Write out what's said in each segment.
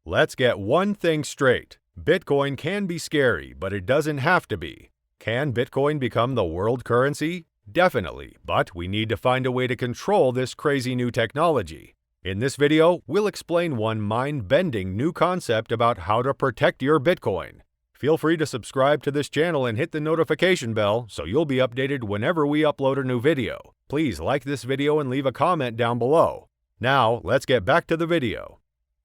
Let's get one thing straight. Bitcoin can be scary, but it doesn't have to be. Can Bitcoin become the world currency? Definitely, but we need to find a way to control this crazy new technology. In this video, we'll explain one mind-bending new concept about how to protect your Bitcoin. Feel free to subscribe to this channel and hit the notification bell so you'll be updated whenever we upload a new video. Please like this video and leave a comment down below. Now, let's get back to the video.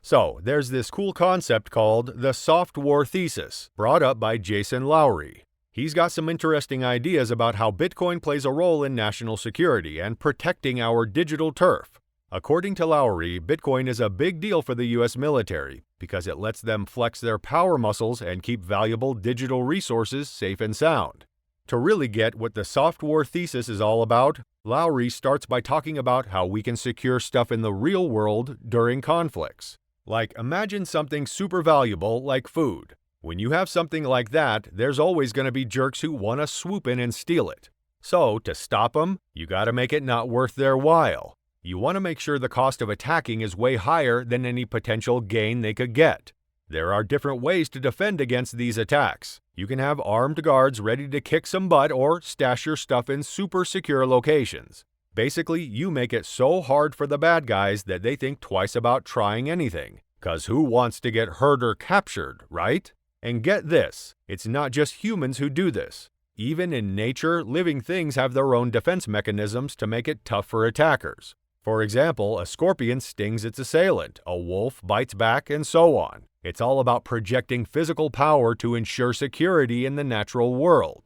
So, there's this cool concept called the SOFTWAR thesis, brought up by Jason Lowery. He's got some interesting ideas about how Bitcoin plays a role in national security and protecting our digital turf. According to Lowery, Bitcoin is a big deal for the US military because it lets them flex their power muscles and keep valuable digital resources safe and sound. To really get what the SOFTWAR thesis is all about, Lowery starts by talking about how we can secure stuff in the real world during conflicts. Like, imagine something super valuable like food. When you have something like that, there's always going to be jerks who want to swoop in and steal it. So, to stop them, you got to make it not worth their while. You want to make sure the cost of attacking is way higher than any potential gain they could get. There are different ways to defend against these attacks. You can have armed guards ready to kick some butt or stash your stuff in super secure locations. Basically, you make it so hard for the bad guys that they think twice about trying anything. 'Cause who wants to get hurt or captured, right? And get this, it's not just humans who do this. Even in nature, living things have their own defense mechanisms to make it tough for attackers. For example, a scorpion stings its assailant, a wolf bites back, and so on. It's all about projecting physical power to ensure security in the natural world.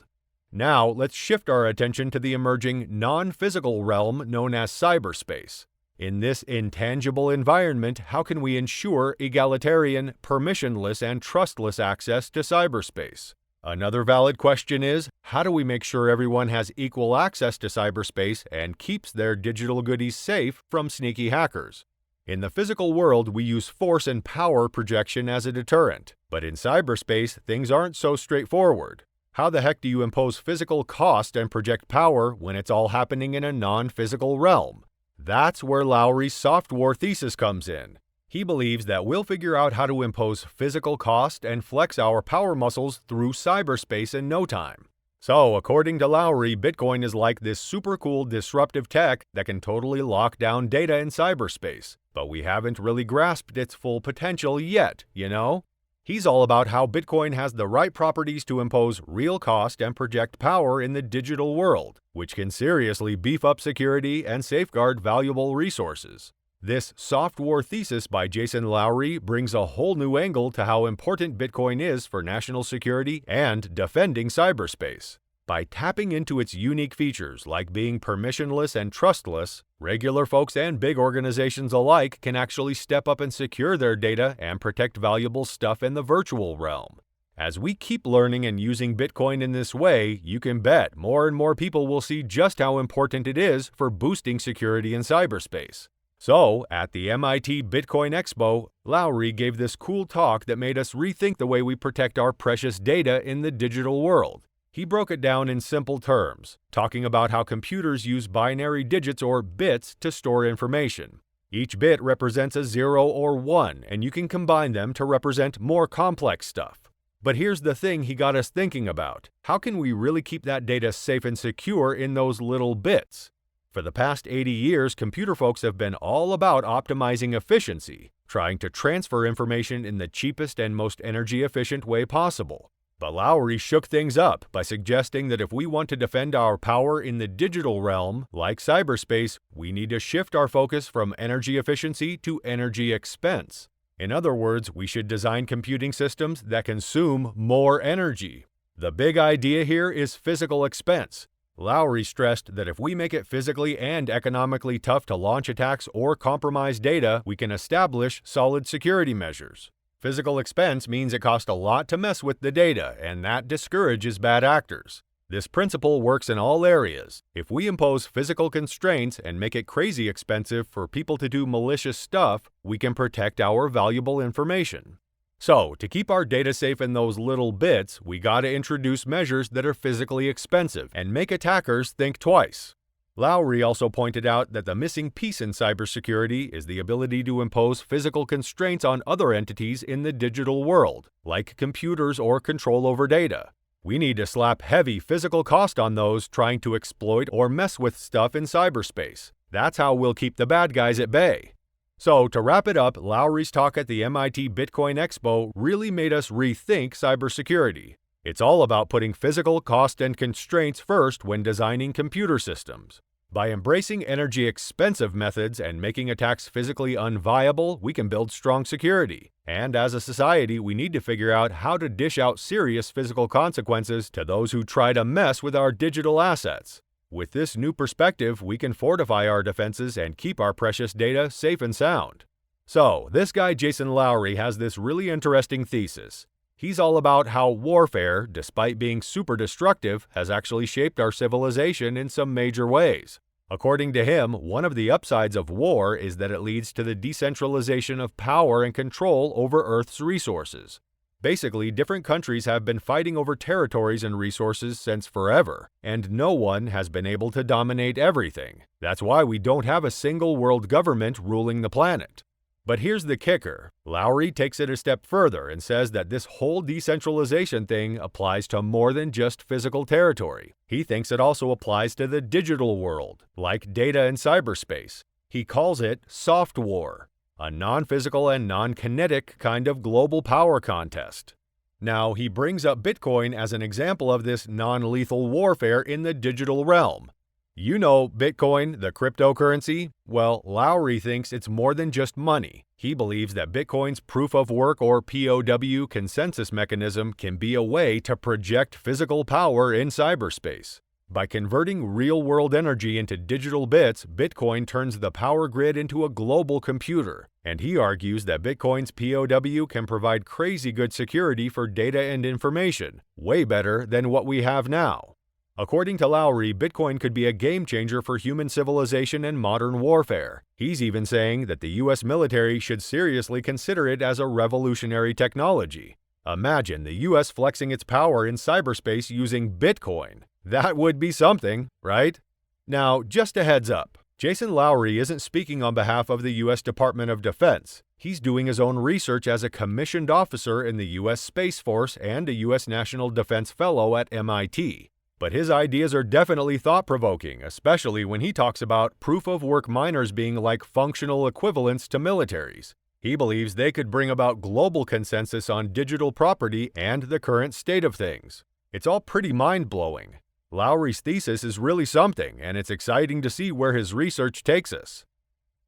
Now, let's shift our attention to the emerging non-physical realm known as cyberspace. In this intangible environment, how can we ensure egalitarian, permissionless, and trustless access to cyberspace? Another valid question is, how do we make sure everyone has equal access to cyberspace and keeps their digital goodies safe from sneaky hackers? In the physical world, we use force and power projection as a deterrent, but in cyberspace, things aren't so straightforward. How the heck do you impose physical cost and project power when it's all happening in a non-physical realm? That's where Lowery's SOFTWAR thesis comes in. He believes that we'll figure out how to impose physical cost and flex our power muscles through cyberspace in no time. So, according to Lowery, Bitcoin is like this super cool disruptive tech that can totally lock down data in cyberspace, but we haven't really grasped its full potential yet, you know? He's all about how Bitcoin has the right properties to impose real cost and project power in the digital world, which can seriously beef up security and safeguard valuable resources. This SOFTWAR thesis by Jason Lowery brings a whole new angle to how important Bitcoin is for national security and defending cyberspace. By tapping into its unique features like being permissionless and trustless, regular folks and big organizations alike can actually step up and secure their data and protect valuable stuff in the virtual realm. As we keep learning and using Bitcoin in this way, you can bet more and more people will see just how important it is for boosting security in cyberspace. So, at the MIT Bitcoin Expo, Lowery gave this cool talk that made us rethink the way we protect our precious data in the digital world. He broke it down in simple terms, talking about how computers use binary digits or bits to store information. Each bit represents a 0 or 1, and you can combine them to represent more complex stuff. But here's the thing he got us thinking about. How can we really keep that data safe and secure in those little bits? For the past 80 years, computer folks have been all about optimizing efficiency, trying to transfer information in the cheapest and most energy-efficient way possible. But Lowery shook things up by suggesting that if we want to defend our power in the digital realm, like cyberspace, we need to shift our focus from energy efficiency to energy expense. In other words, we should design computing systems that consume more energy. The big idea here is physical expense. Lowery stressed that if we make it physically and economically tough to launch attacks or compromise data, we can establish solid security measures. Physical expense means it costs a lot to mess with the data, and that discourages bad actors. This principle works in all areas. If we impose physical constraints and make it crazy expensive for people to do malicious stuff, we can protect our valuable information. So, to keep our data safe in those little bits, we gotta introduce measures that are physically expensive and make attackers think twice. Lowery also pointed out that the missing piece in cybersecurity is the ability to impose physical constraints on other entities in the digital world, like computers or control over data. We need to slap heavy physical cost on those trying to exploit or mess with stuff in cyberspace. That's how we'll keep the bad guys at bay. So, to wrap it up, Lowery's talk at the MIT Bitcoin Expo really made us rethink cybersecurity. It's all about putting physical cost and constraints first when designing computer systems. By embracing energy-expensive methods and making attacks physically unviable, we can build strong security. And as a society, we need to figure out how to dish out serious physical consequences to those who try to mess with our digital assets. With this new perspective, we can fortify our defenses and keep our precious data safe and sound. So, this guy Jason Lowery has this really interesting thesis. He's all about how warfare, despite being super destructive, has actually shaped our civilization in some major ways. According to him, one of the upsides of war is that it leads to the decentralization of power and control over Earth's resources. Basically, different countries have been fighting over territories and resources since forever, and no one has been able to dominate everything. That's why we don't have a single world government ruling the planet. But here's the kicker. Lowery takes it a step further and says that this whole decentralization thing applies to more than just physical territory. He thinks it also applies to the digital world, like data and cyberspace. He calls it soft war, a non-physical and non-kinetic kind of global power contest. Now, he brings up Bitcoin as an example of this non-lethal warfare in the digital realm. You know Bitcoin, the cryptocurrency? Well, Lowery thinks it's more than just money. He believes that Bitcoin's proof of work or POW consensus mechanism can be a way to project physical power in cyberspace. By converting real-world energy into digital bits, Bitcoin turns the power grid into a global computer. And he argues that Bitcoin's POW can provide crazy good security for data and information, way better than what we have now. According to Lowery, Bitcoin could be a game changer for human civilization and modern warfare. He's even saying that the US military should seriously consider it as a revolutionary technology. Imagine the US flexing its power in cyberspace using Bitcoin. That would be something, right? Now, just a heads up. Jason Lowery isn't speaking on behalf of the US Department of Defense. He's doing his own research as a commissioned officer in the US Space Force and a US National Defense Fellow at MIT. But his ideas are definitely thought-provoking, especially when he talks about proof-of-work miners being like functional equivalents to militaries. He believes they could bring about global consensus on digital property and the current state of things. It's all pretty mind-blowing. Lowery's thesis is really something, and it's exciting to see where his research takes us.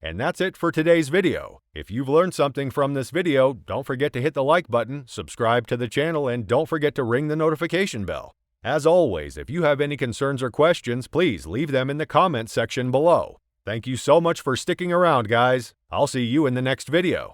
And that's it for today's video. If you've learned something from this video, don't forget to hit the like button, subscribe to the channel, and don't forget to ring the notification bell. As always, if you have any concerns or questions, please leave them in the comments section below. Thank you so much for sticking around, guys. I'll see you in the next video.